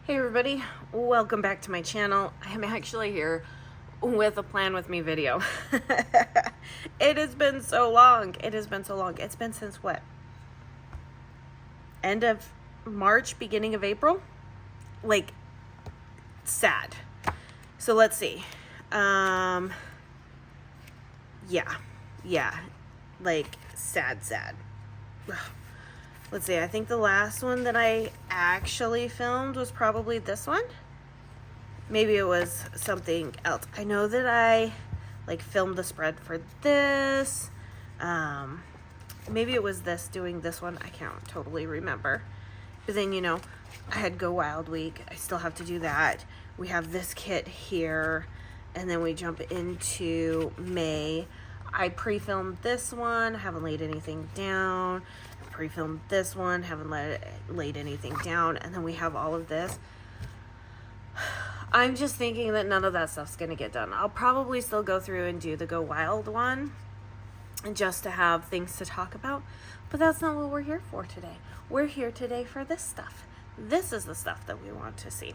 Hey everybody, welcome back to my channel. I am actually here with a plan with me video. It has been so long. It's been since what? End of March, beginning of April? Like, sad. So let's see. Yeah, like sad. Ugh. Let's see, I think the last one that I actually filmed was probably this one. Maybe it was something else. I know that I like filmed the spread for this. Maybe it was this, doing this one. I can't totally remember. But then, you know, I had Go Wild Week. I still have to do that. We have this kit here. And then we jump into May. I pre-filmed this one. Haven't laid anything down. Pre-filmed this one, haven't laid anything down, and then we have all of this. I'm just thinking that none of that stuff's gonna get done. I'll probably still go through and do the Go Wild one just to have things to talk about, but that's not what we're here for today. We're here today for this stuff. This is the stuff that we want to see.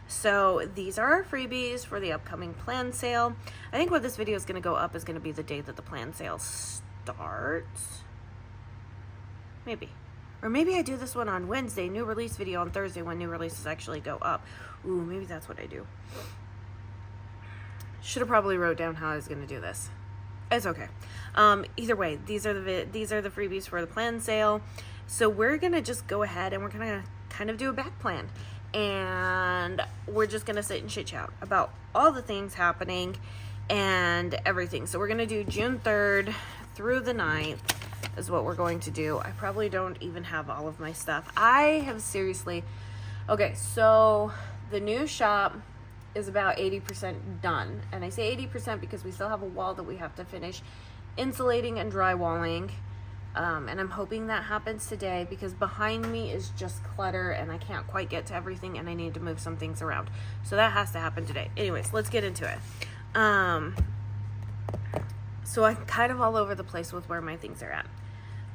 So these are our freebies for the upcoming plan sale. I think what this video is gonna go up is gonna be the day that the plan sale starts. Maybe. Or maybe I do this one on Wednesday, new release video on Thursday when new releases actually go up. Ooh, maybe that's what I do. Should have probably wrote down how I was going to do this. It's okay. Either way, these are the freebies for the plan sale. So we're going to just go ahead and we're going to kind of do a back plan. And we're just going to sit and chit chat about all the things happening and everything. So we're going to do June 3rd through the 9th. Is what we're going to do. I probably don't even have all of my stuff. I have seriously... Okay, so the new shop is about 80% done. And I say 80% because we still have a wall that we have to finish insulating and drywalling. And I'm hoping that happens today because behind me is just clutter and I can't quite get to everything and I need to move some things around. So that has to happen today. Anyways, let's get into it. So I'm kind of all over the place with where my things are at.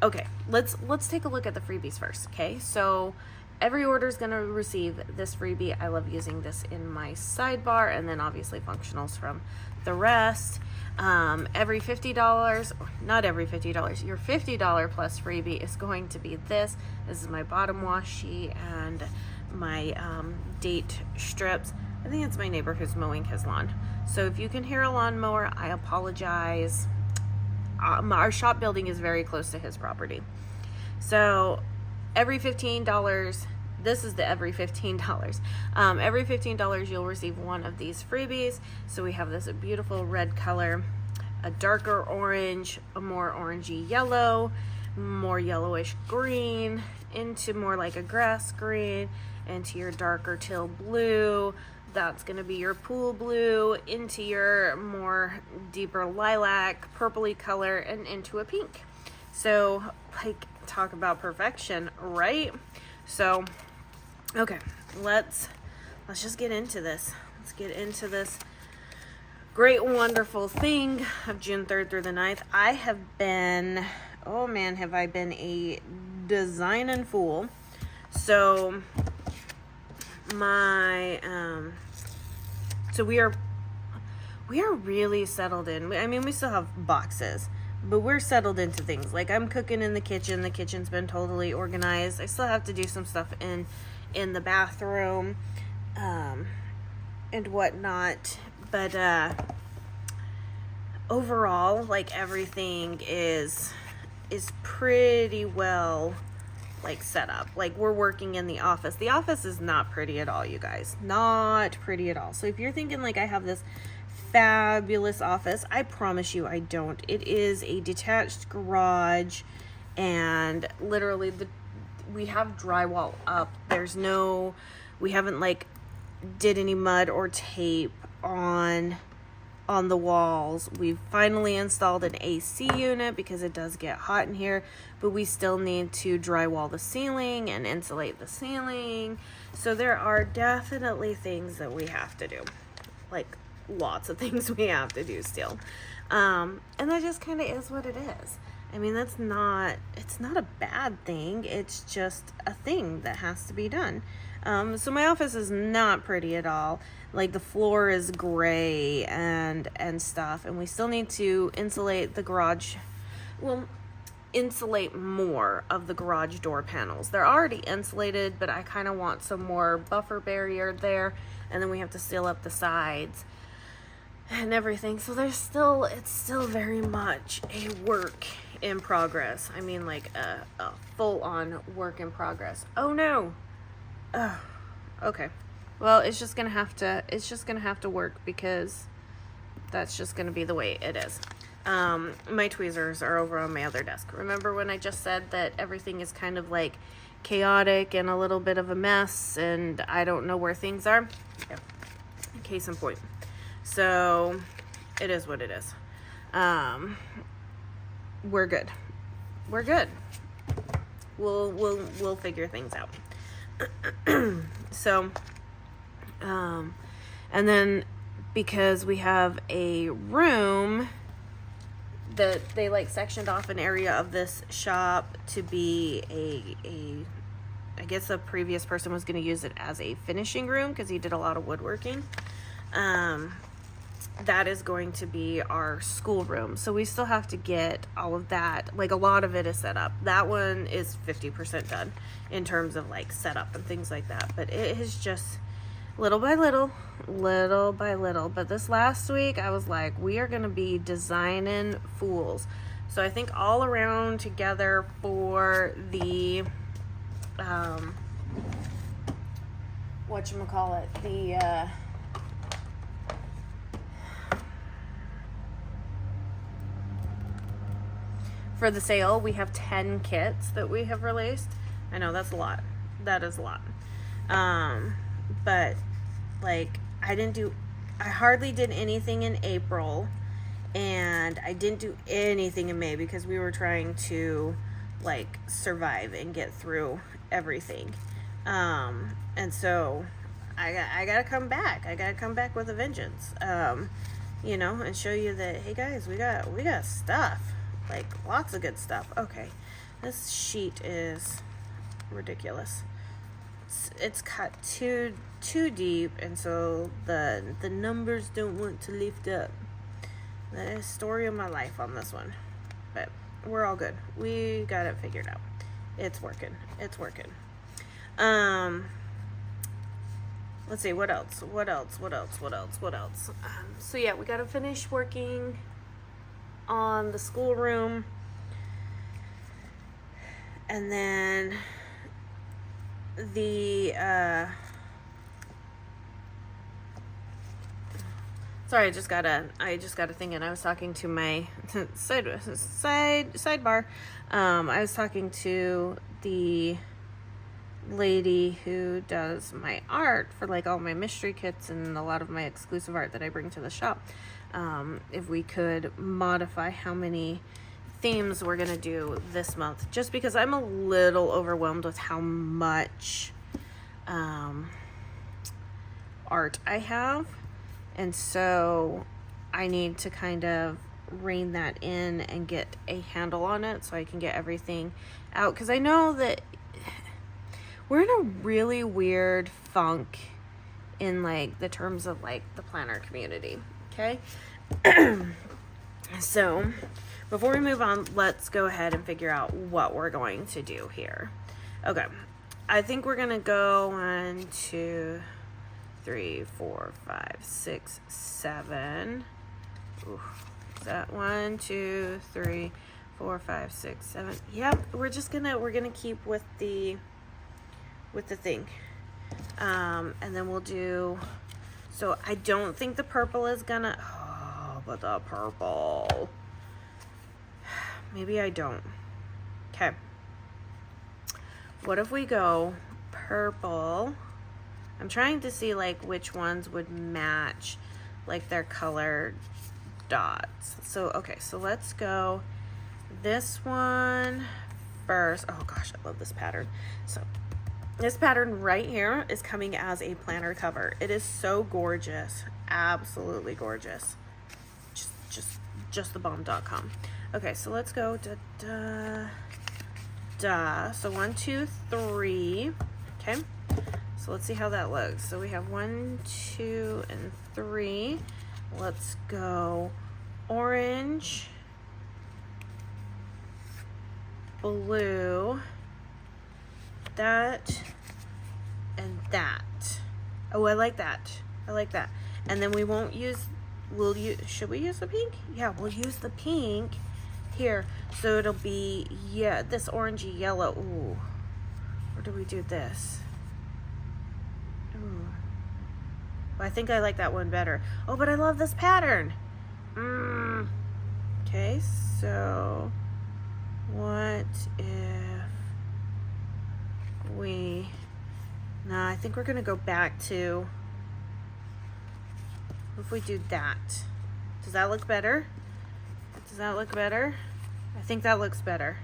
Okay, let's take a look at the freebies first, okay? So every order is going to receive this freebie. I love using this in my sidebar, and then obviously functionals from the rest. Every $50, not every $50, your $50 plus freebie is going to be this. This is my bottom washi and my date strips. I think it's my neighbor who's mowing his lawn. So if you can hear a lawnmower, I apologize. Our shop building is very close to his property. So every $15, this is the every $15. Every $15 you'll receive one of these freebies. So we have this beautiful red color, a darker orange, a more orangey yellow, more yellowish green, into more like a grass green, into your darker teal blue. That's going to be your pool blue, into your more deeper lilac, purpley color, and into a pink. So, like, talk about perfection, right? So, okay, let's just get into this. Let's get into this great, wonderful thing of June 3rd through the 9th. I have been, oh man, have I been a designing fool. So, my so we are really settled in. I mean, we still have boxes, but we're settled into things. Like, I'm cooking in the kitchen. The kitchen's been totally organized. I still have to do some stuff in the bathroom and whatnot, but overall, like, everything is pretty well like set up. Like, we're working in the office. The office is not pretty at all, you guys. Not pretty at all. So if you're thinking like I have this fabulous office, I promise you I don't. It is a detached garage, and literally we have drywall up. We haven't like did any mud or tape on the walls. We've finally installed an AC unit because it does get hot in here, but we still need to drywall the ceiling and insulate the ceiling. So there are definitely things that we have to do, like lots of things we have to do still. And that just kind of is what it is. I mean, it's not a bad thing. It's just a thing that has to be done. So my office is not pretty at all. Like, the floor is gray and stuff, and we still need to insulate the garage. Well, insulate more of the garage door panels. They're already insulated, but I kind of want some more buffer barrier there, and then we have to seal up the sides and everything. So it's still very much a work in progress. I mean, like a full-on work in progress. Oh no. Okay. Well, it's just gonna have to work, because that's just gonna be the way it is. My tweezers are over on my other desk. Remember when I just said that everything is kind of like chaotic and a little bit of a mess, and I don't know where things are? Yeah. Case in point. So it is what it is. We're good. We're good. We'll figure things out. So, and then because we have a room that they like sectioned off an area of this shop to be I guess the previous person was going to use it as a finishing room because he did a lot of woodworking. That is going to be our school room. So we still have to get all of that. Like, a lot of it is set up. That one is 50% done in terms of like setup and things like that. But it is just little by little. But this last week I was like, we are going to be designing fools. So I think all around together for the, for the sale, we have 10 kits that we have released. I know that's a lot. That is a lot. But like, I hardly did anything in April, and I didn't do anything in May because we were trying to like survive and get through everything. And so I gotta come back. I gotta come back with a vengeance. You know, and show you that, hey guys, we got stuff. Like, lots of good stuff. Okay, this sheet is ridiculous. It's cut too deep, and so the numbers don't want to lift up. The story of my life on this one, but we're all good. We got it figured out. It's working. Let's see, what else? So yeah, we gotta finish working on the schoolroom, and then the sorry, I just got a thing, and I was talking to my sidebar. I was talking to the lady who does my art for like all my mystery kits and a lot of my exclusive art that I bring to the shop. If we could modify how many themes we're gonna do this month, just because I'm a little overwhelmed with how much art I have, and so I need to kind of rein that in and get a handle on it so I can get everything out, because I know that we're in a really weird funk in like the terms of like the planner community. Okay. So before we move on, let's go ahead and figure out what we're going to do here. Okay, I think we're gonna go 1, 2, 3, 4, 5, 6, 7. Ooh, is that 1, 2, 3, 4, 5, 6, 7? Yep, we're gonna keep with the thing, and then we'll do. So I don't think the purple is gonna. Oh, but the purple. Maybe I don't. Okay. What if we go purple? I'm trying to see like which ones would match like their colored dots. So, okay, so let's go this one first. Oh gosh, I love this pattern. So this pattern right here is coming as a planner cover. It is so gorgeous. Absolutely gorgeous. Just thebomb.com. Okay, so let's go so 1, 2, 3. Okay, so let's see how that looks. So we have 1, 2, and 3. Let's go orange, blue, that, and that. Oh, I like that. I like that. And then we won't use, should we use the pink? Yeah, we'll use the pink here. So it'll be, yeah, this orangey yellow. Ooh. Or do we do this? Ooh. I think I like that one better. Oh, but I love this pattern. Okay, so what if we, no, I think we're gonna go back to, if we do that. Does that look better? Does that look better? I think that looks better.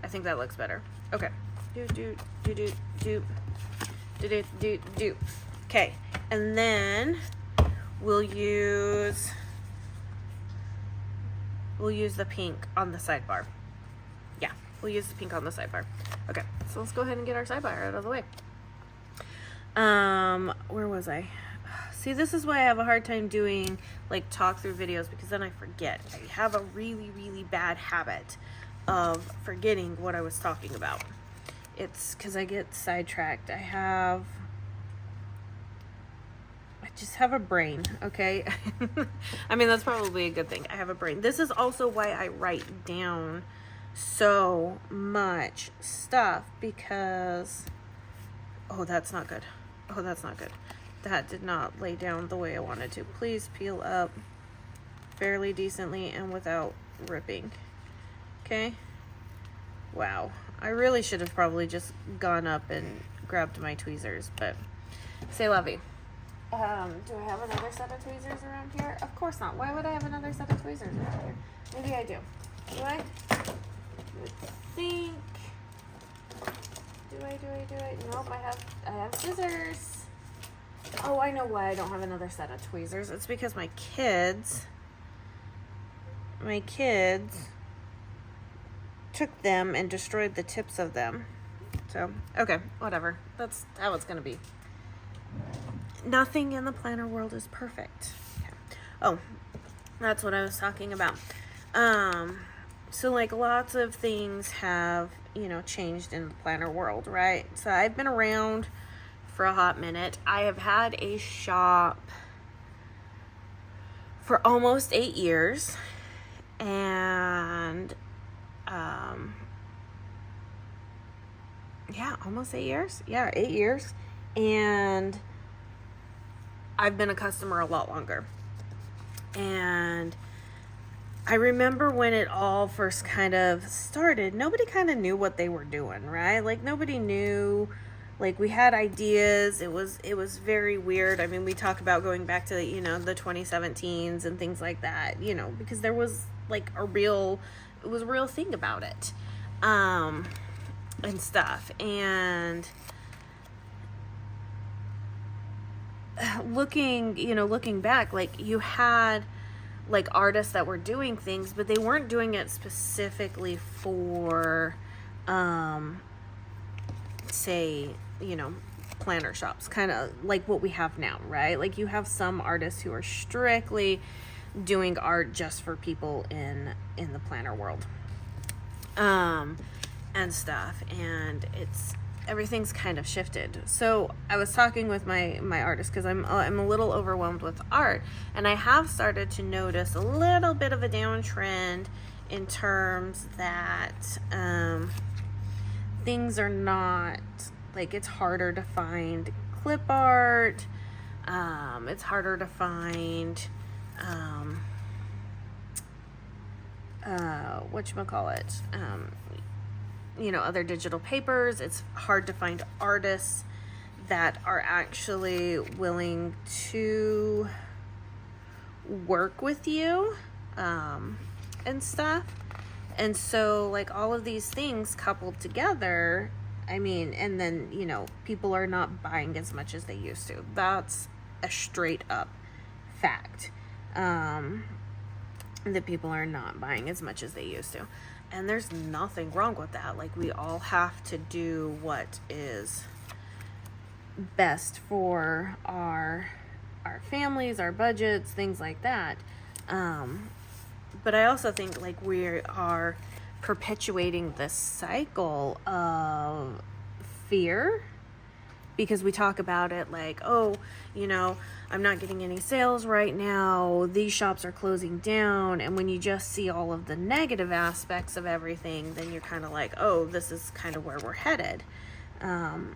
I think that looks better. Okay. Do. Okay, and then we'll use the pink on the sidebar. Yeah, we'll use the pink on the sidebar. Okay, so let's go ahead and get our sidebar out of the way. Where was I? See, this is why I have a hard time doing like talk through videos, because then I forget. I have a really, really bad habit of forgetting what I was talking about. It's because I get sidetracked. I just have a brain, okay? I mean, that's probably a good thing. I have a brain. This is also why I write down so much stuff, because, oh, that's not good. Oh, that's not good. That did not lay down the way I wanted to. Please peel up fairly decently and without ripping. Okay? Wow. I really should have probably just gone up and grabbed my tweezers, but c'est la vie. Do I have another set of tweezers around here? Of course not. Why would I have another set of tweezers around here? Maybe I do. Do I? You would think. Do I? Nope, I have scissors. Oh, I know why I don't have another set of tweezers. It's because my kids took them and destroyed the tips of them. So, okay, whatever. That's how it's gonna be. Nothing in the planner world is perfect. Okay. Oh, that's what I was talking about. So like lots of things have, changed in the planner world, right? So I've been around for a hot minute. I have had a shop for almost 8 years, and yeah, almost 8 years. Yeah, 8 years. And I've been a customer a lot longer. And I remember when it all first kind of started, nobody kind of knew what they were doing, right? Like nobody knew. Like we had ideas. It was very weird. I mean, we talk about going back to, the 2017s and things like that, because there was like a real thing about it. And stuff. And looking back, like you had like artists that were doing things, but they weren't doing it specifically for, say, planner shops, kind of like what we have now, right? Like you have some artists who are strictly doing art just for people in the planner world, and stuff, and everything's kind of shifted. So I was talking with my artist, because I'm a little overwhelmed with art, and I have started to notice a little bit of a downtrend in terms that things are not, like, it's harder to find clip art, it's harder to find whatchamacallit, other digital papers. It's hard to find artists that are actually willing to work with you, and stuff. And so, like, all of these things coupled together, I mean, and then, people are not buying as much as they used to. That's a straight up fact. that people are not buying as much as they used to. And there's nothing wrong with that. Like, we all have to do what is best for our families, our budgets, things like that. But I also think like we are perpetuating this cycle of fear, because we talk about it like, oh, you know, I'm not getting any sales right now, these shops are closing down. And when you just see all of the negative aspects of everything, then you're kind of like, oh, this is kind of where we're headed. And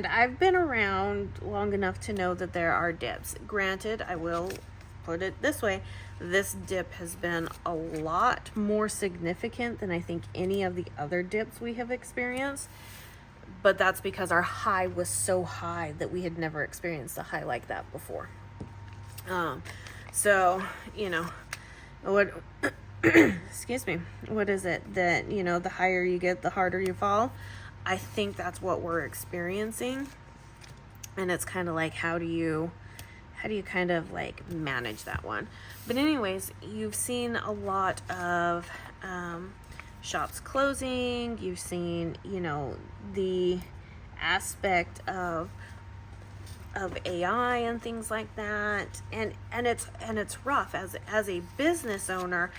I've been around long enough to know that there are dips. Granted, I will put it this way, this dip has been a lot more significant than I think any of the other dips we have experienced. But that's because our high was so high that we had never experienced a high like that before. So, you know, what, excuse me, what is it that, you know, the higher you get, the harder you fall? I think that's what we're experiencing. And it's kind of like, how do you kind of like manage that one? But anyways, you've seen a lot of shops closing. You've seen, you know, the aspect of AI and things like that, and it's rough as a business owner.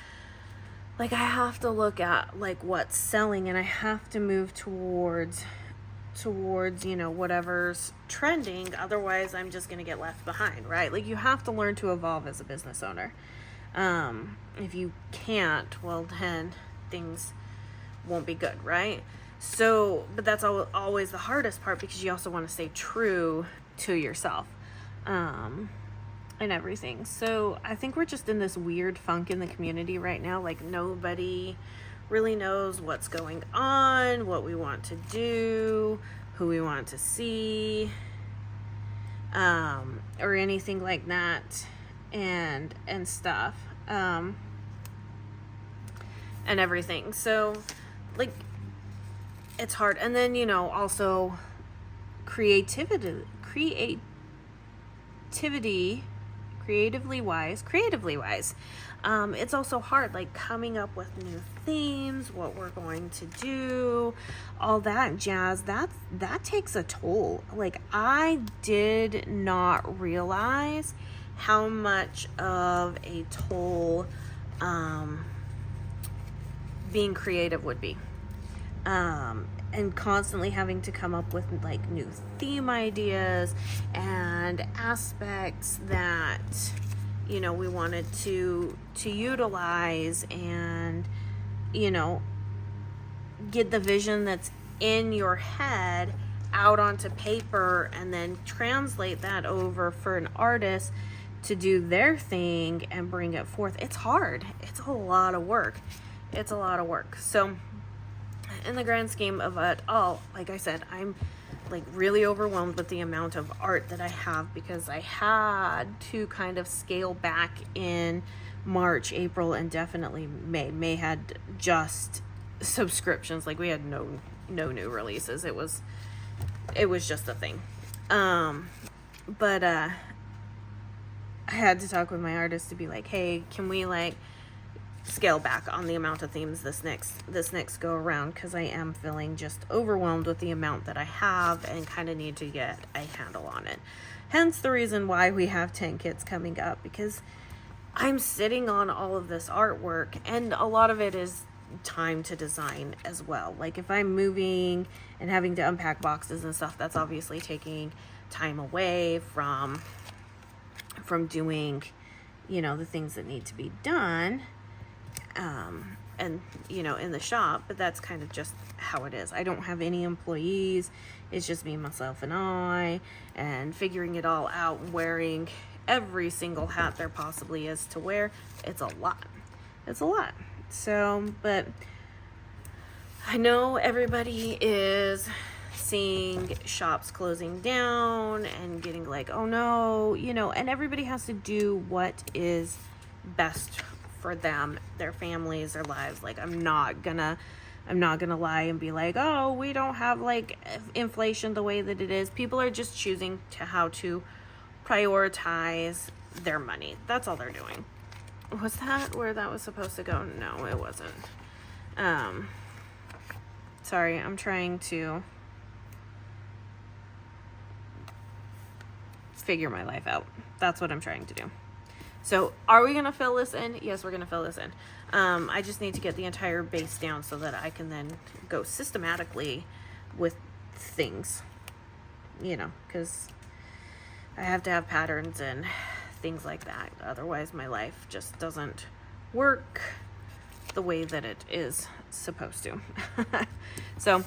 Like, I have to look at like what's selling, and I have to move towards, you know, whatever's trending. Otherwise, I'm just going to get left behind, right? Like, you have to learn to evolve as a business owner. If you can't, well, then things won't be good, right? So, but that's always the hardest part, because you also want to stay true to yourself, and everything. So I think we're just in this weird funk in the community right now. Like, nobody really knows what's going on, what we want to do, who we want to see, or anything like that, and stuff, and everything. So, like, it's hard. And then, you know, also creatively wise, it's also hard, like coming up with new themes, what we're going to do, all that jazz. That takes a toll. Like, I did not realize how much of a toll being creative would be, and constantly having to come up with like new theme ideas and aspects that, you know, we wanted to utilize, and, you know, get the vision that's in your head out onto paper, and then translate that over for an artist to do their thing and bring it forth. It's hard. It's a lot of work. So in the grand scheme of it all, like I said, I'm like really overwhelmed with the amount of art that I have, because I had to kind of scale back in March, April, and definitely May. May had just subscriptions. Like, we had no new releases. It was just a thing. But I had to talk with my artist to be like, hey, can we like scale back on the amount of themes this next go around, because I am feeling just overwhelmed with the amount that I have, and kind of need to get a handle on it. Hence the reason why we have 10 kits coming up, because I'm sitting on all of this artwork, and a lot of it is time to design as well. Like, if I'm moving and having to unpack boxes and stuff, that's obviously taking time away from doing, you know, the things that need to be done, and, you know, in the shop. But that's kind of just how it is. I don't have any employees. It's just me, myself, and I, and figuring it all out, wearing every single hat there possibly is to wear. It's a lot. So, but I know everybody is seeing shops closing down and getting like, oh no, you know, and everybody has to do what is best for them, their families, their lives. Like, I'm not gonna lie and be like, oh, we don't have like inflation the way that it is. People are just choosing how to prioritize their money. That's all they're doing. Was that where that was supposed to go? No, it wasn't. Sorry, I'm trying to figure my life out. That's what I'm trying to do. So are we going to fill this in? Yes, we're going to fill this in. I just need to get the entire base down so that I can then go systematically with things, you know, because I have to have patterns and things like that. Otherwise, my life just doesn't work the way that it is supposed to. So,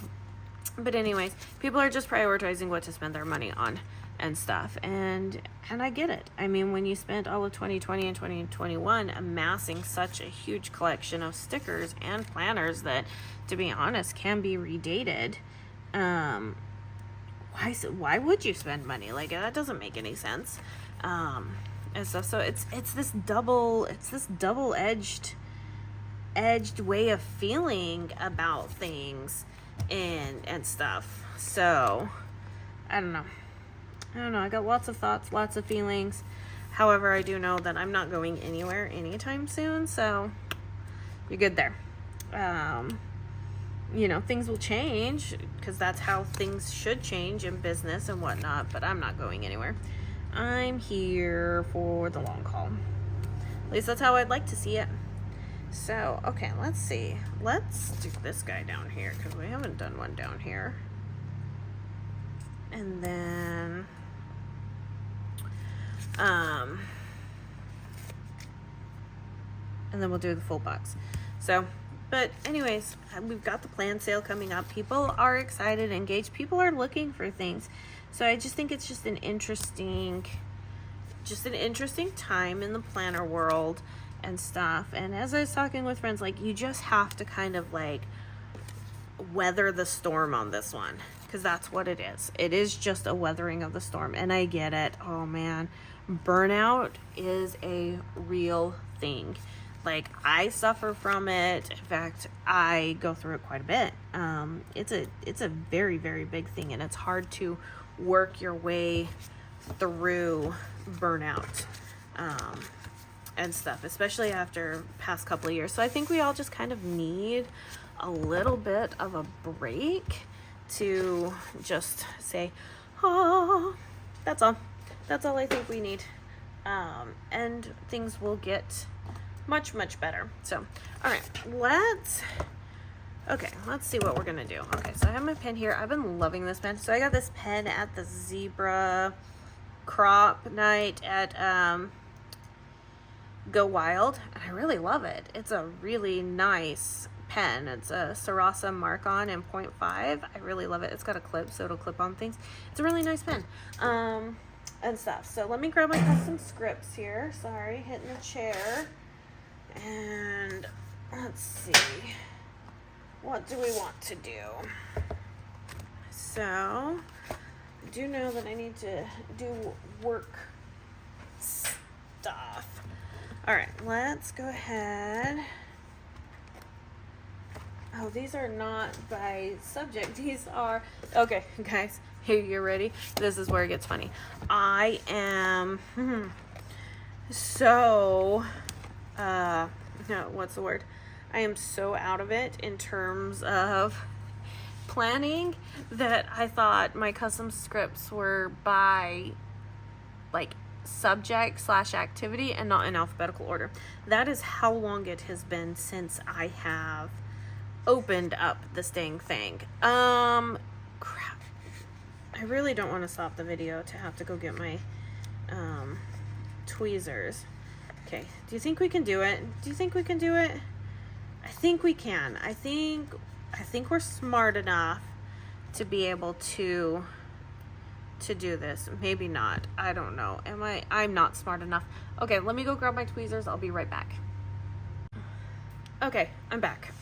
but anyways, people are just prioritizing what to spend their money on and stuff, and I get it. I mean, when you spent all of 2020 and 2021 amassing such a huge collection of stickers and planners that, to be honest, can be redated, why would you spend money? Like, that doesn't make any sense. And stuff. So it's this double-edged way of feeling about things and stuff. So I don't know. I got lots of thoughts, lots of feelings. However, I do know that I'm not going anywhere anytime soon, so you're good there. You know, things will change because that's how things should change in business and whatnot, but I'm not going anywhere. I'm here for the long haul. At least that's how I'd like to see it. So, okay, let's see. Let's do this guy down here because we haven't done one down here. And then we'll do the full box. So, but anyways, we've got the plan sale coming up. People are excited, engaged. People are looking for things. So I just think it's just an interesting time in the planner world and stuff. And as I was talking with friends, like, you just have to kind of like weather the storm on this one, because that's what it is. It is just a weathering of the storm, and I get it. Oh man, burnout is a real thing. Like, I suffer from it. In fact, I go through it quite a bit. It's a very, very big thing, and it's hard to work your way through burnout and stuff, especially after past couple of years. So I think we all just kind of need a little bit of a break to just say, oh, that's all I think we need, and things will get much, much better. So, all right, let's see what we're gonna do. Okay, so I have my pen here. I've been loving this pen. So I got this pen at the Zebra Crop Night at Go Wild, and I really love it. It's a really nice pen. It's a Sarasa Mark-On in 0.5. I really love it. It's got a clip, so it'll clip on things. It's a really nice pen and stuff. So let me grab my custom scripts here. Sorry, hitting the chair. And let's see, what do we want to do? So I do know that I need to do work stuff. All right, let's go ahead. Oh, these are not by subject. These are, okay, guys, here, you're ready. This is where it gets funny. I am so no, what's the word? I am so out of it in terms of planning that I thought my custom scripts were by like subject / activity and not in alphabetical order. That is how long it has been since I have opened up this dang thing. Crap. I really don't want to stop the video to have to go get my tweezers. Okay, do you think we can do it? Do you think we can do it? I think we can. I think we're smart enough to be able to do this. Maybe not. I don't know. I'm not smart enough. Okay, let me go grab my tweezers. I'll be right back. Okay, I'm back.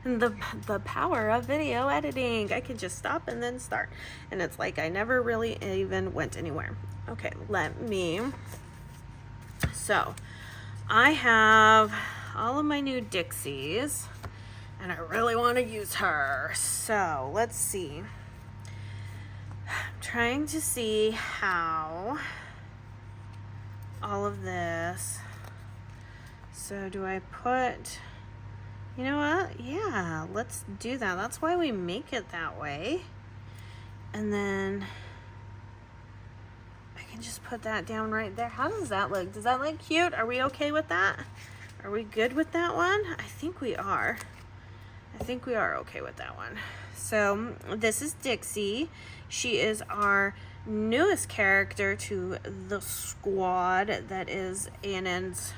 The power of video editing. I can just stop and then start. And it's like I never really even went anywhere. Okay, so I have all of my new Dixies, and I really want to use her. So let's see. I'm trying to see how all of this So do I put, you know what? Yeah, let's do that. That's why we make it that way. And then I can just put that down right there. How does that look? Does that look cute? Are we okay with that? Are we good with that one? I think we are. I think we are okay with that one. So this is Dixie. She is our newest character to the squad. That is A&N's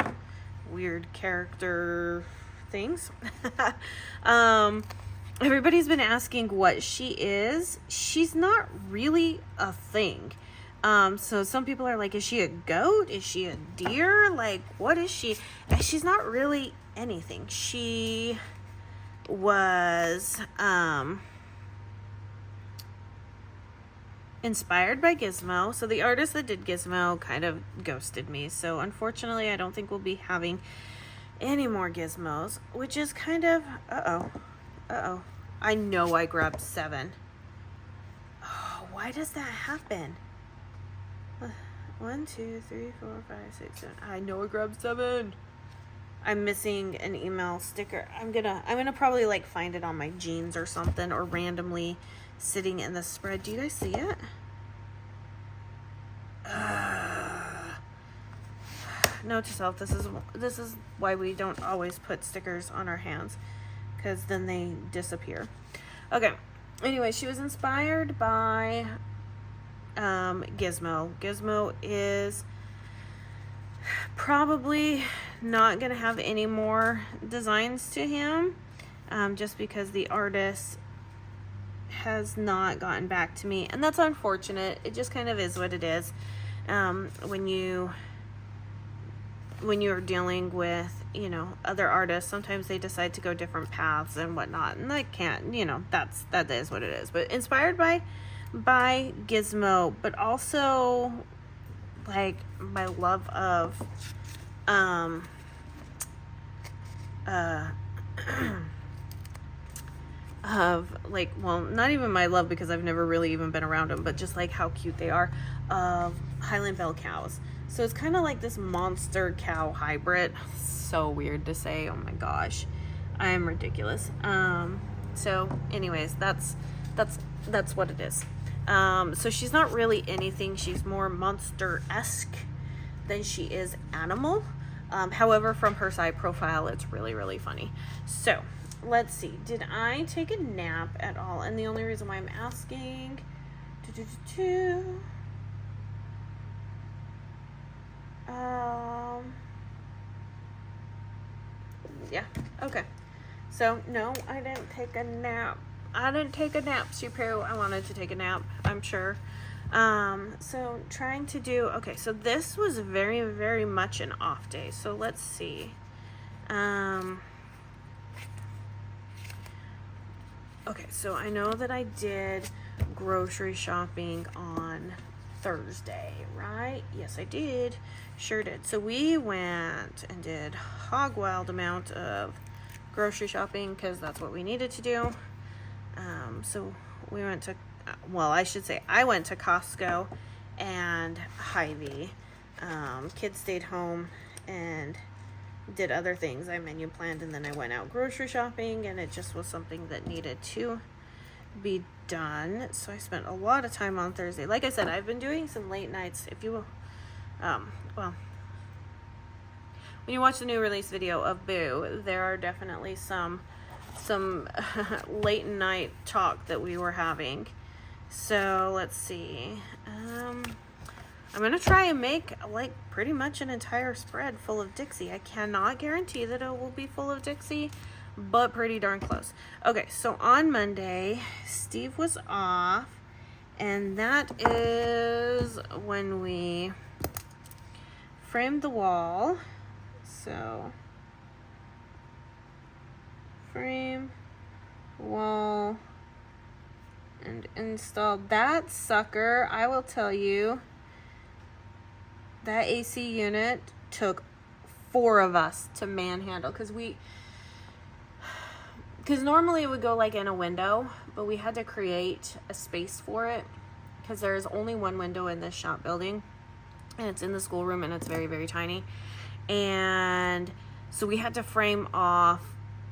weird character things. Everybody's been asking what she is. She's not really a thing. So some people are like, is she a goat? Is she a deer? Like, what is she? And she's not really anything. She was inspired by Gizmo. So the artist that did Gizmo kind of ghosted me. So unfortunately, I don't think we'll be having any more Gizmos, which is kind of, uh-oh. I know I grabbed 7. Oh, why does that happen? 1, 2, 3, 4, 5, 6, 7. I know I grabbed 7. I'm missing an email sticker. I'm gonna probably like find it on my jeans or something, or randomly sitting in the spread. Do you guys see it? Note to self, this is why we don't always put stickers on our hands, because then they disappear. Okay, anyway, she was inspired by Gizmo. Gizmo is probably not gonna have any more designs to him, just because the artist has not gotten back to me, and that's unfortunate. It just kind of is what it is. When you're dealing with, you know, other artists, sometimes they decide to go different paths and whatnot, and I can't, you know, that is what it is. But inspired by Gizmo, but also like my love of like, well, not even my love, because I've never really even been around them, but just like how cute they are, of Highland Belle cows. So it's kind of like this monster cow hybrid. So weird to say. Oh my gosh, I am ridiculous. So anyways, that's what it is. So she's not really anything. She's more monster-esque than she is animal. However, from her side profile, it's really, really funny. So let's see. Did I take a nap at all? And the only reason why I'm asking, yeah, okay. So no, I didn't take a nap. Super. I wanted to take a nap, I'm sure. So trying to do, okay, so this was very, very much an off day. So let's see. Okay, so I know that I did grocery shopping on Thursday, right? Yes, I did. Sure did. So we went and did hog wild amount of grocery shopping, because that's what we needed to do. So we went to, well, I should say I went to Costco and Hy-Vee. Kids stayed home and did other things. I menu planned, and then I went out grocery shopping, and it just was something that needed to be done. So I spent a lot of time on Thursday. Like I said, I've been doing some late nights, if you will. Well, when you watch the new release video of Boo, there are definitely some late night talk that we were having. So let's see. I'm gonna try and make like pretty much an entire spread full of Dixie. I cannot guarantee that it will be full of Dixie, but pretty darn close. Okay, so on Monday, Steve was off, and that is when we framed the wall. So frame, wall, and installed that sucker. I will tell you, that AC unit took 4 of us to manhandle, because normally it would go like in a window, but we had to create a space for it, because there's only one window in this shop building, and it's in the schoolroom, and it's very, very tiny. And So we had to frame off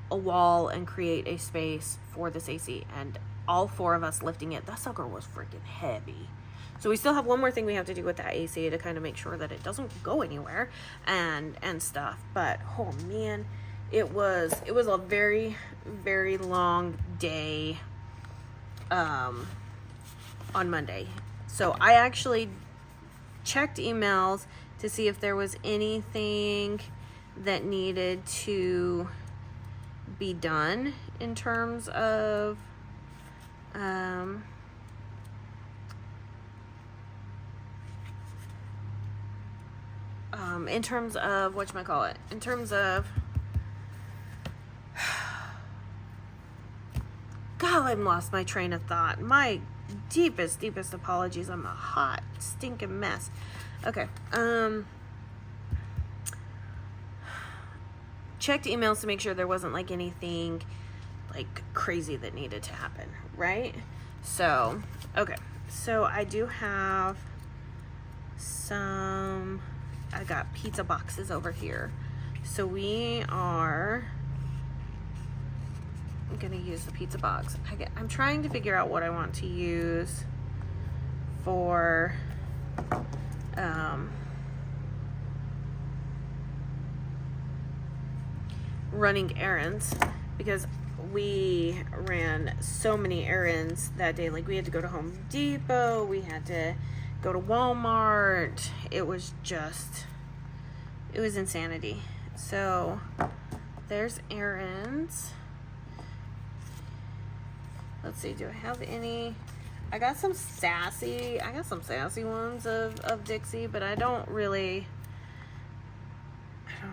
a wall and create a space for this AC, and all 4 of us lifting it. That sucker was freaking heavy. So we still have one more thing we have to do with that AC to kind of make sure that it doesn't go anywhere and stuff. But oh man, it was a very, very long day on Monday. So I actually checked emails to see if there was anything that needed to be done in terms of in terms of whatchamacallit, in terms of God, I've lost my train of thought. My deepest apologies. I'm a hot stinking mess. Okay. Checked emails to make sure there wasn't like anything like crazy that needed to happen, right? So, okay. So I do have some, I got pizza boxes over here. So we are gonna use the pizza box. I'm trying to figure out what I want to use for running errands, because we ran so many errands that day. Like we had to go to Home Depot, we had to go to Walmart. It was insanity. So there's errands. Let's see, do I have any? I got some sassy ones of Dixie, but I don't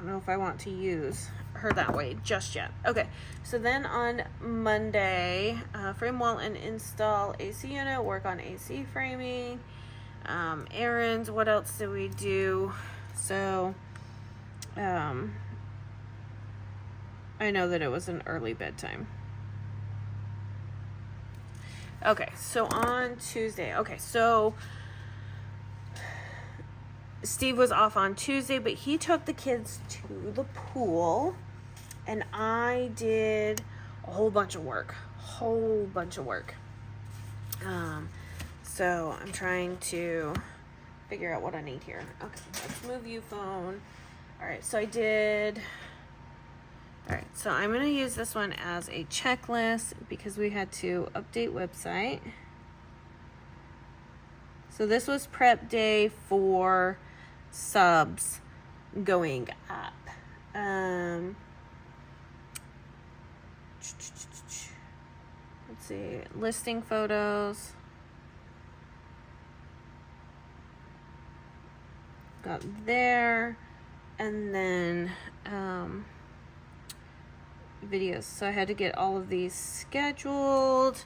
know if I want to use her that way just yet. Okay, so then on Monday, frame wall and install AC unit, work on AC framing, errands. What else did we do? So, I know that it was an early bedtime. Okay, so on Tuesday, so Steve was off on Tuesday, but he took the kids to the pool, and I did a whole bunch of work. So I'm trying to figure out what I need here. Okay, let's move you phone. All right, so I did. All right, so I'm going to use this one as a checklist because we had to update website. So this was prep day for subs going up. Let's see, listing photos. Got there, and then videos. So I had to get all of these scheduled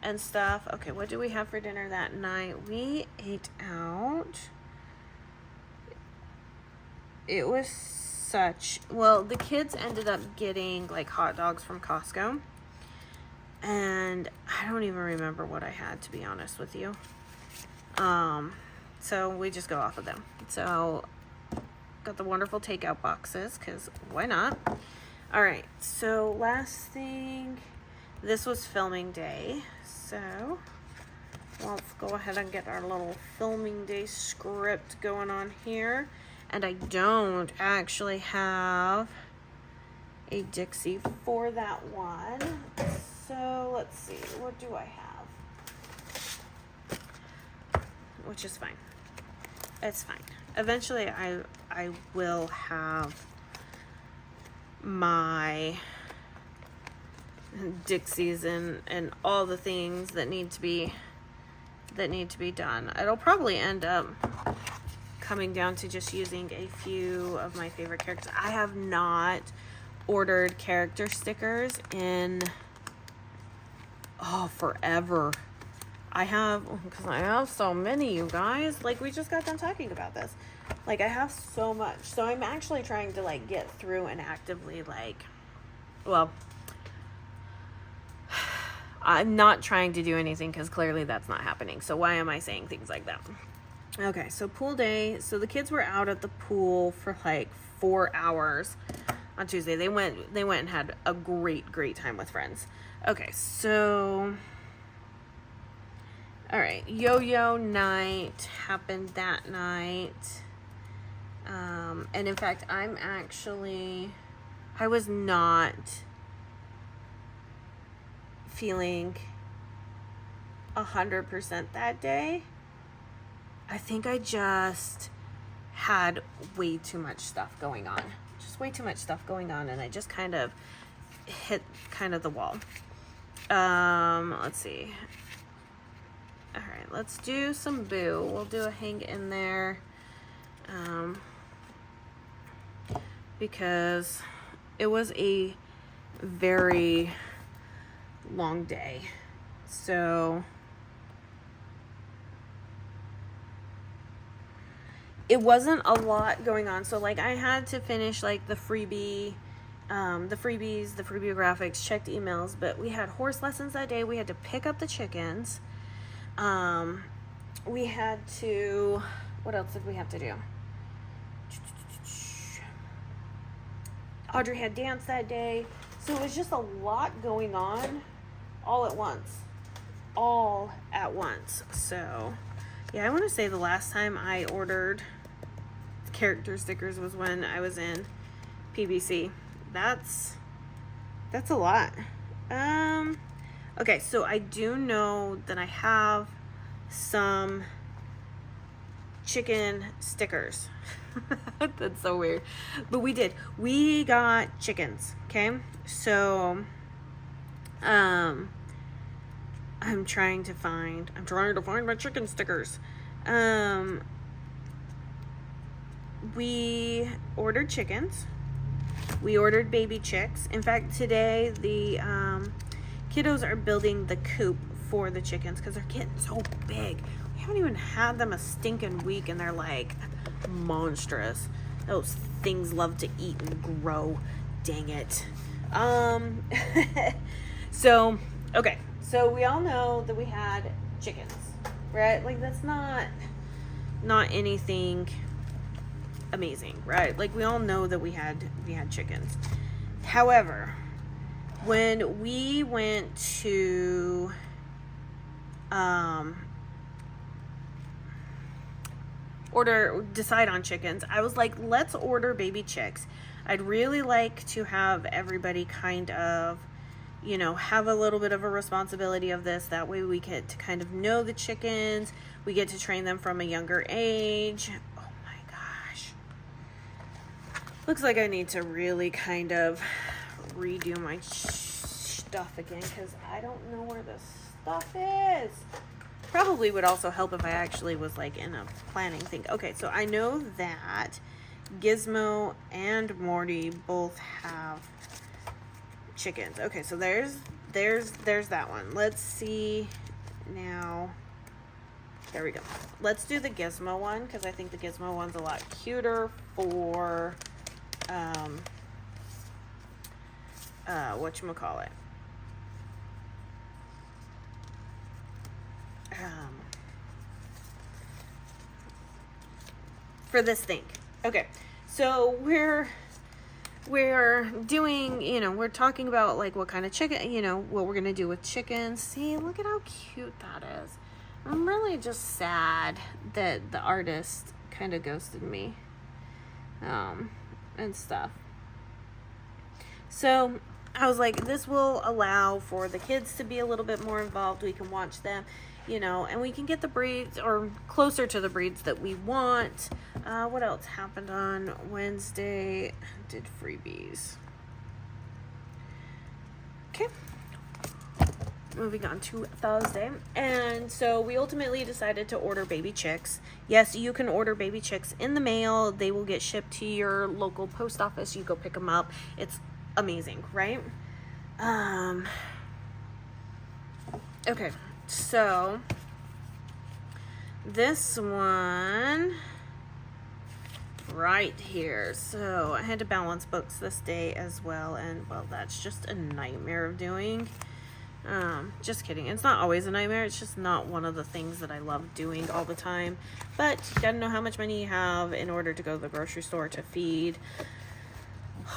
and stuff. Okay, what do we have for dinner that night? We ate out. It was the kids ended up getting like hot dogs from Costco, and I don't even remember what I had, to be honest with you. So we just go off of them. So got the wonderful takeout boxes, because why not? All right, so last thing, this was filming day. So let's go ahead and get our little filming day script going on here. And I don't actually have a Dixie for that one. So let's see, what do I have? Which is fine. It's fine. Eventually I will have my Dixies and all the things that need to be done. It'll probably end up coming down to just using a few of my favorite characters. I have not ordered character stickers in forever. Because I have so many, you guys. Like, we just got done talking about this. Like, I have so much. So I'm actually trying to like get through and actively I'm not trying to do anything because clearly that's not happening. So why am I saying things like that? Okay, so pool day. So the kids were out at the pool for like 4 hours. on Tuesday. They went and had a great time with friends. Okay, so all right, yo-yo night happened that night. And in fact, I was not feeling 100% that day. I think I just had way too much stuff going on. And I just kind of hit the wall. Let's see. All right, let's do some Boo. We'll do a hang in there. Because it was a very long day. So it wasn't a lot going on. So like I had to finish like the freebies, the freebie graphics, checked emails, but we had horse lessons that day. We had to pick up the chickens. We had to, what else did we have to do? Audrey had dance that day. So it was just a lot going on all at once. So yeah, I want to say the last time I ordered character stickers was when I was in PBC. That's a lot. Okay, so I do know that I have some chicken stickers. That's so weird. But we got chickens, okay? So I'm trying to find my chicken stickers. We ordered chickens. We ordered baby chicks. In fact, today the kiddos are building the coop for the chickens because they're getting so big. We haven't even had them a stinking week and they're like monstrous. Those things love to eat and grow. Dang it. So, okay. So we all know that we had chickens, right? Like that's not anything amazing, right? Like we all know that we had chickens. However, when we went to decide on chickens, I was like, let's order baby chicks. I'd really like to have everybody kind of, you know, have a little bit of a responsibility of this. That way we get to kind of know the chickens. We get to train them from a younger age. Oh my gosh. Looks like I need to really kind of redo my stuff again because I don't know where the stuff is. Probably would also help if I actually was like in a planning thing. Okay, so I know that Gizmo and Morty both have chickens. Okay, so there's that one. Let's see now. There we go. Let's do the Gizmo one because I think the Gizmo one's a lot cuter for whatchamacallit. For this thing. Okay, so we're doing, you know, we're talking about like what kind of chicken, you know, what we're gonna do with chickens. See, look at how cute that is. I'm really just sad that the artist kind of ghosted me and stuff. So I was like, this will allow for the kids to be a little bit more involved. We can watch them, you know, and we can get the breeds or closer to the breeds that we want. What else happened on Wednesday? Did freebies. Okay. Moving on to Thursday. And so we ultimately decided to order baby chicks. Yes, you can order baby chicks in the mail. They will get shipped to your local post office. You go pick them up. It's amazing, right? Okay. So this one right here. So I had to balance books this day as well, and well, that's just a nightmare of doing. Just kidding. It's not always a nightmare. It's just not one of the things that I love doing all the time. But you gotta know how much money you have in order to go to the grocery store to feed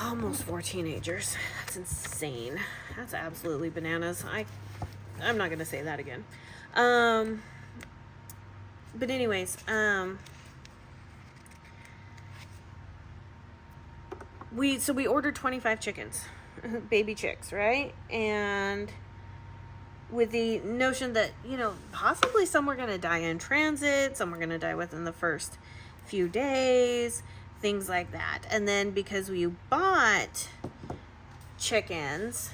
Almost 4 teenagers. That's insane. That's absolutely bananas. I'm not gonna say that again. But anyways, we ordered 25 chickens, baby chicks, right? And with the notion that, you know, possibly some were gonna die in transit, some were gonna die within the first few days, things like that. And then because we bought chickens,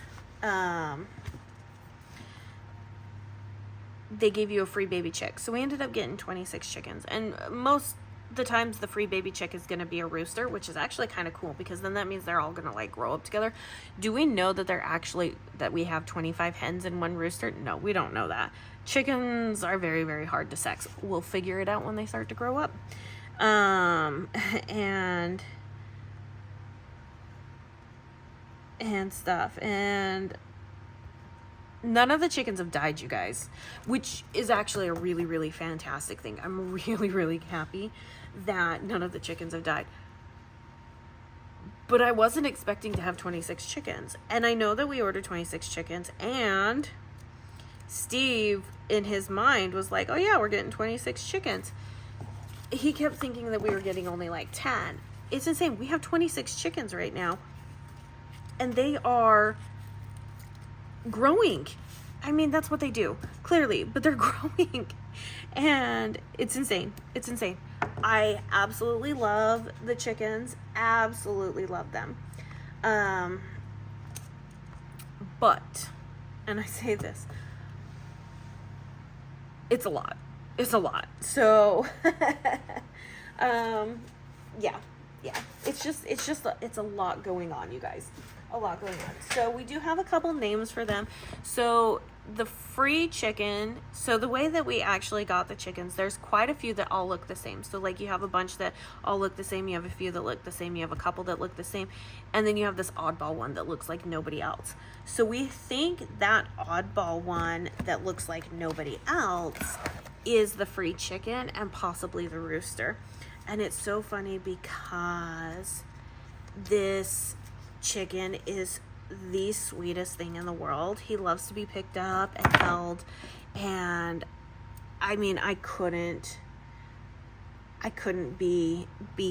they gave you a free baby chick. So we ended up getting 26 chickens. And most the times the free baby chick is going to be a rooster, which is actually kind of cool because then that means they're all going to like grow up together. Do we know that that we have 25 hens and 1 rooster? No, we don't know that. Chickens are very, very hard to sex. We'll figure it out when they start to grow up. And stuff. And none of the chickens have died, you guys, which is actually a really, really fantastic thing. I'm really, really happy that none of the chickens have died. But I wasn't expecting to have 26 chickens. And I know that we ordered 26 chickens, and Steve, in his mind, was like, oh yeah, we're getting 26 chickens. He kept thinking that we were getting only like 10. It's insane. We have 26 chickens right now. And they are growing. I mean, that's what they do, clearly, but they're growing. And it's insane. It's insane. I absolutely love the chickens. Absolutely love them. But, and I say this, it's a lot. It's a lot. So, yeah. It's a lot going on, you guys. A lot going on. So we do have a couple names for them. So the free chicken, so the way that we actually got the chickens, there's quite a few that all look the same. So like you have a bunch that all look the same, you have a few that look the same, you have a couple that look the same, and then you have this oddball one that looks like nobody else. So we think that oddball one that looks like nobody else is the free chicken and possibly the rooster. And it's so funny because this chicken is the sweetest thing in the world. He loves to be picked up and held, and I mean, I couldn't be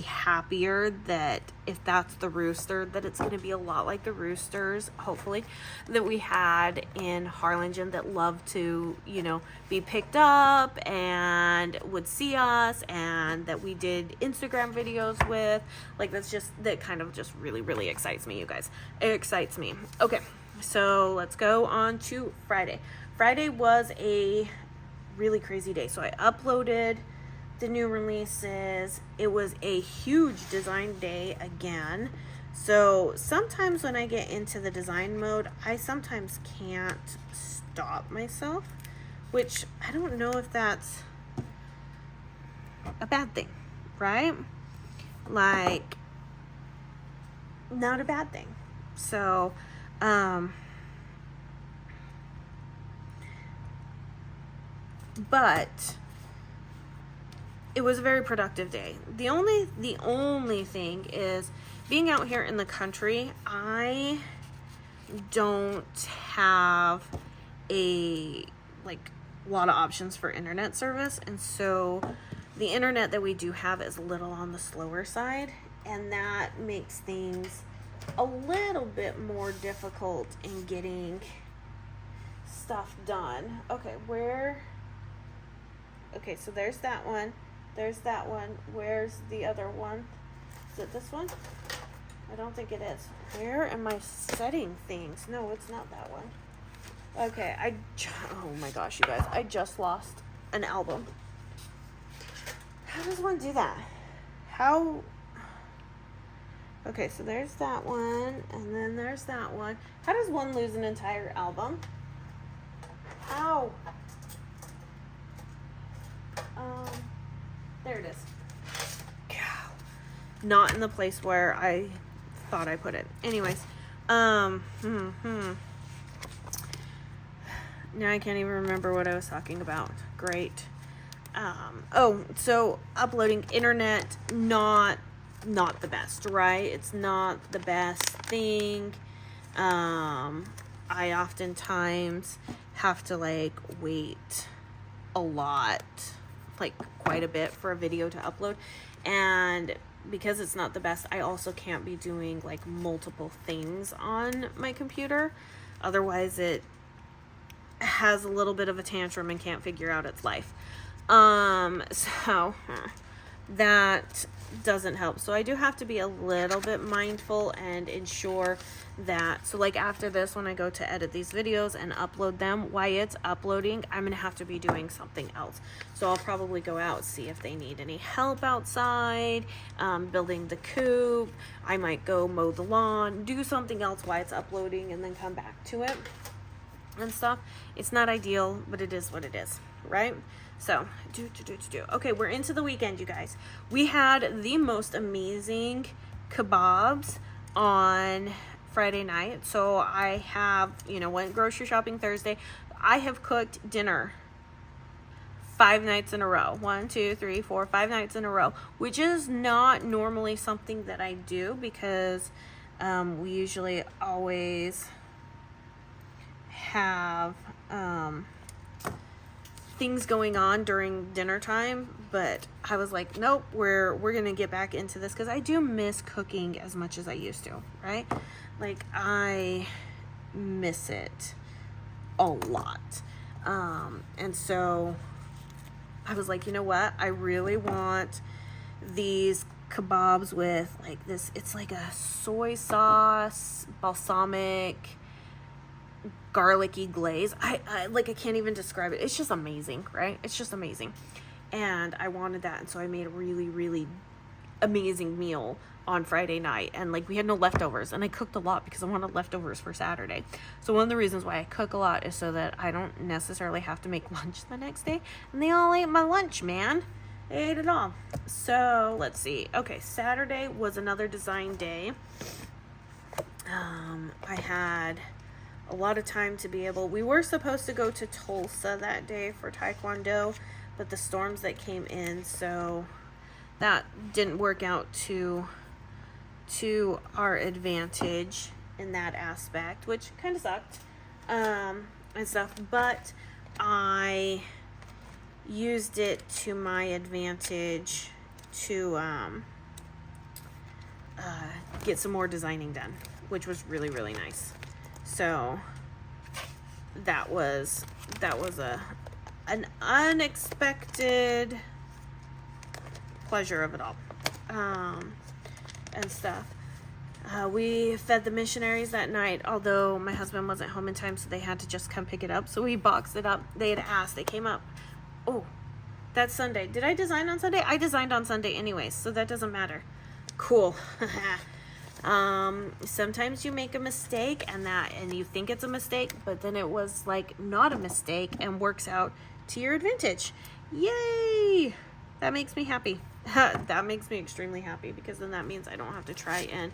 happier that if that's the rooster, that it's going to be a lot like the roosters, hopefully, that we had in Harlingen that loved to, you know, be picked up and would see us, and that we did Instagram videos with. Like, that kind of just really, really excites me, you guys. It excites me. Okay, so let's go on to Friday. Friday was a really crazy day. So I uploaded the new releases. It was a huge design day again. So sometimes when I get into the design mode, I sometimes can't stop myself, which I don't know if that's a bad thing, right? Like, not a bad thing. So, but it was a very productive day. The only thing is, being out here in the country, I don't have a lot of options for internet service, and so the internet that we do have is a little on the slower side, and that makes things a little bit more difficult in getting stuff done. Okay, okay, so there's that one. There's that one. Where's the other one? Is it this one? I don't think it is. Where am I setting things? No, it's not that one. Okay, oh my gosh, you guys. I just lost an album. How does one do that? Okay, so there's that one, and then there's that one. How does one lose an entire album? How? There it is. Not in the place where I thought I put it. Anyways, now I can't even remember what I was talking about. Great. So uploading internet, not not the best, right? It's not the best thing. I oftentimes have to like wait a lot, like quite a bit, for a video to upload. And because it's not the best, I also can't be doing like multiple things on my computer. Otherwise it has a little bit of a tantrum and can't figure out its life. So that doesn't help. So I do have to be a little bit mindful and ensure that, so like after this, when I go to edit these videos and upload them, while it's uploading, I'm gonna have to be doing something else. So I'll probably go out, see if they need any help outside, building the coop. I might go mow the lawn, do something else while it's uploading, and then come back to it and stuff. It's not ideal, but it is what it is, right? So, okay, we're into the weekend, you guys. We had the most amazing kebabs on Friday night. So I have, went grocery shopping Thursday. I have cooked dinner 5 nights in a row. 1, 2, 3, 4, 5 nights in a row, which is not normally something that I do, because we usually always have things going on during dinner time. But I was like, nope, we're gonna get back into this, because I do miss cooking as much as I used to, right? Like, I miss it a lot. And so I was like, you know what, I really want these kebabs with like this, it's like a soy sauce, balsamic, garlicky glaze. I can't even describe it. It's just amazing, right? It's just amazing. And I wanted that, and so I made a really, really amazing meal on Friday night. And like, we had no leftovers, and I cooked a lot because I wanted leftovers for Saturday. So one of the reasons why I cook a lot is so that I don't necessarily have to make lunch the next day. And they all ate my lunch, man. They ate it all. So let's see. Okay, Saturday was another design day. I had a lot of time to be able, we were supposed to go to Tulsa that day for Taekwondo, but the storms that came in, so that didn't work out to our advantage in that aspect, which kind of sucked, and stuff. But I used it to my advantage to get some more designing done, which was really, really nice. So that was an unexpected pleasure of it all, and stuff. We fed the missionaries that night, although my husband wasn't home in time, so they had to just come pick it up. So we boxed it up. They had asked. They came up. Oh, that's Sunday. Did I design on Sunday? I designed on Sunday anyways, so that doesn't matter. Cool. Sometimes you make a mistake and you think it's a mistake, but then it was like not a mistake and works out to your advantage. Yay! That makes me happy. That makes me extremely happy, because then that means I don't have to try and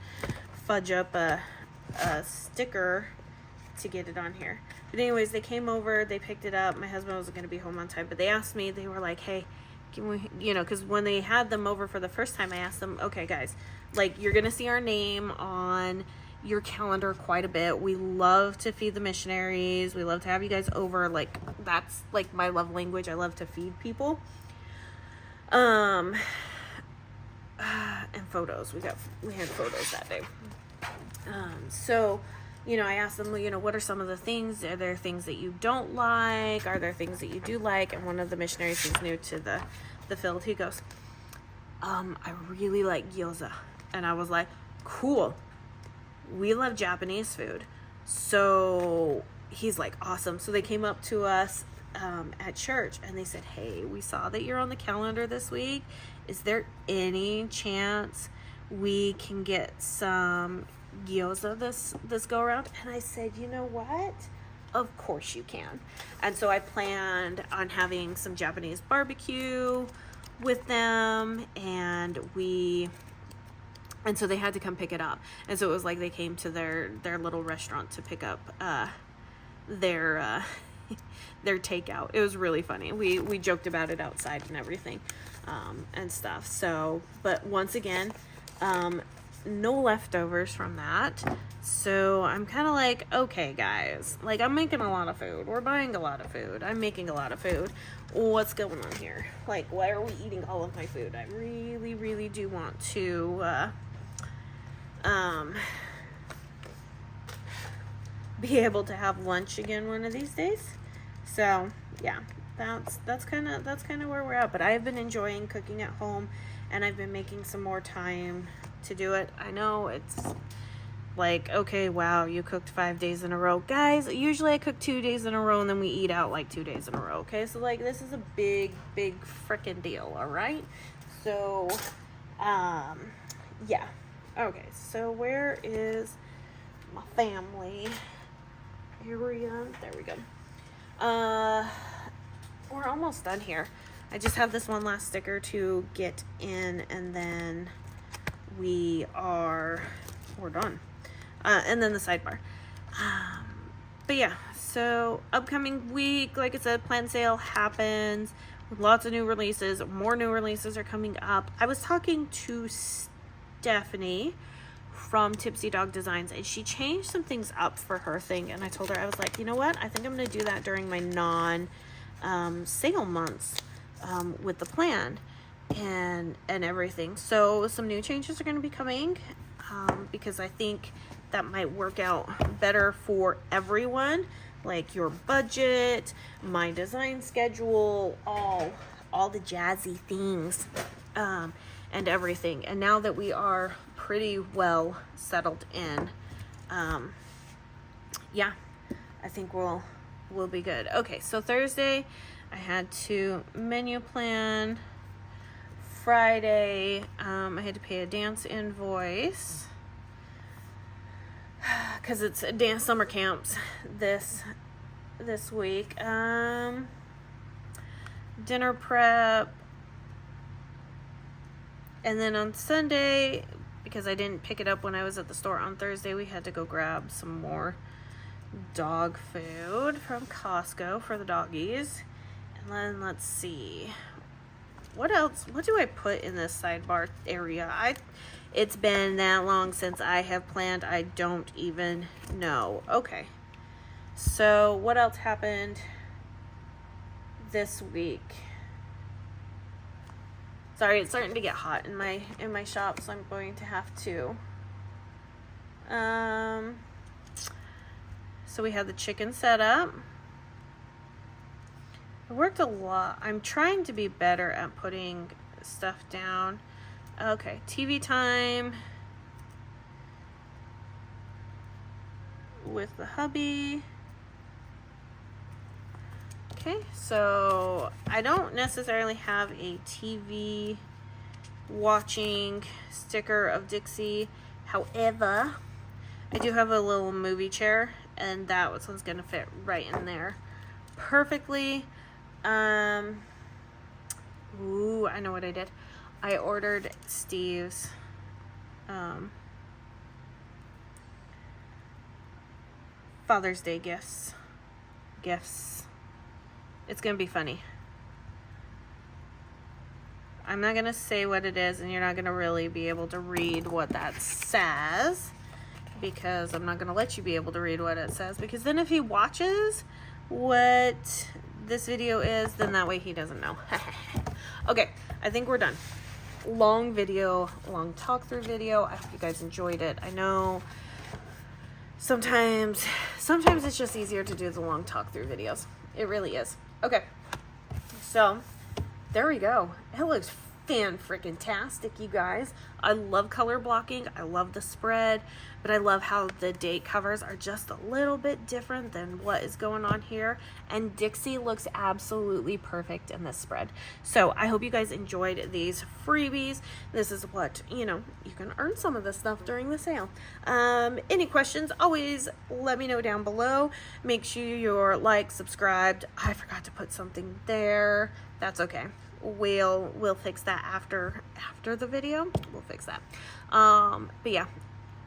fudge up a sticker to get it on here. But anyways, they came over, they picked it up. My husband wasn't going to be home on time, but they asked me, they were like, hey, can we, because when they had them over for the first time, I asked them, okay guys, like, you're going to see our name on your calendar quite a bit. We love to feed the missionaries. We love to have you guys over. Like, that's like my love language. I love to feed people. And photos. We had photos that day. So, I asked them, what are some of the things? Are there things that you don't like? Are there things that you do like? And one of the missionaries who's new to the field, he goes, I really like gyoza. And I was like, cool. We love Japanese food. So he's like, awesome. So they came up to us at church, and they said, hey, we saw that you're on the calendar this week. Is there any chance we can get some gyoza this go around? And I said, you know what? Of course you can. And so I planned on having some Japanese barbecue with them, and so they had to come pick it up. And so it was like they came to their little restaurant to pick up their takeout. It was really funny. We joked about it outside and everything, and stuff. So, but once again, No leftovers from that. So I'm kind of like, okay guys, like I'm making a lot of food. We're buying a lot of food. I'm making a lot of food. What's going on here? Like, why are we eating all of my food? I really, really do want to, be able to have lunch again one of these days. So yeah, that's kind of where we're at. But I've been enjoying cooking at home, and I've been making some more time to do it. I know it's like, okay, wow, you cooked 5 days in a row. Guys, usually I cook 2 days in a row and then we eat out like 2 days in a row. Okay, so like this is a big freaking deal. All right, so yeah. Okay, so where is my family area? There we go. We're almost done here. I just have this one last sticker to get in, and then we're done. And then the sidebar. But yeah, so upcoming week, like I said, plant sale happens with lots of new releases. More new releases are coming up. I was talking to Stephanie from Tipsy Dog Designs, and she changed some things up for her thing, and I told her, I was like, you know what, I think I'm going to do that during my sale months with the plan and everything. So some new changes are going to be coming because I think that might work out better for everyone, like your budget, my design schedule, all the jazzy things and everything. And now that we are pretty well settled in, yeah, I think we'll be good. Okay, so Thursday I had to menu plan. Friday I had to pay a dance invoice because it's dance summer camps this week. Dinner prep, and then on Sunday, because I didn't pick it up when I was at the store on Thursday, we had to go grab some more dog food from Costco for the doggies. And then let's see, what else? What do I put in this sidebar area? It's been that long since I have planned, I don't even know. Okay, so what else happened this week? Sorry, it's starting to get hot in my shop, so I'm going to have to. So we had the chicken set up. I worked a lot. I'm trying to be better at putting stuff down. Okay, TV time with the hubby. Okay, so I don't necessarily have a TV watching sticker of Dixie. However, I do have a little movie chair, and that one's gonna fit right in there perfectly. Ooh, I know what I did. I ordered Steve's Father's Day gifts. It's gonna be funny. I'm not gonna say what it is, and you're not gonna really be able to read what that says, because I'm not gonna let you be able to read what it says, because then if he watches what this video is, then that way he doesn't know. Okay, I think we're done. Long video, long talk through video. I hope you guys enjoyed it. I know sometimes it's just easier to do the long talk through videos. It really is. Okay, so there we go. It looks fan-freaking-tastic, you guys. I love color blocking. I love the spread, but I love how the date covers are just a little bit different than what is going on here. And Dixie looks absolutely perfect in this spread. So I hope you guys enjoyed these freebies. This is what, you can earn some of this stuff during the sale. Any questions, always let me know down below. Make sure you're subscribed. I forgot to put something there. That's okay. We'll fix that after the video. We'll fix that. But yeah,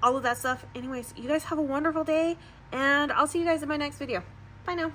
all of that stuff. Anyways, you guys have a wonderful day, and I'll see you guys in my next video. Bye now.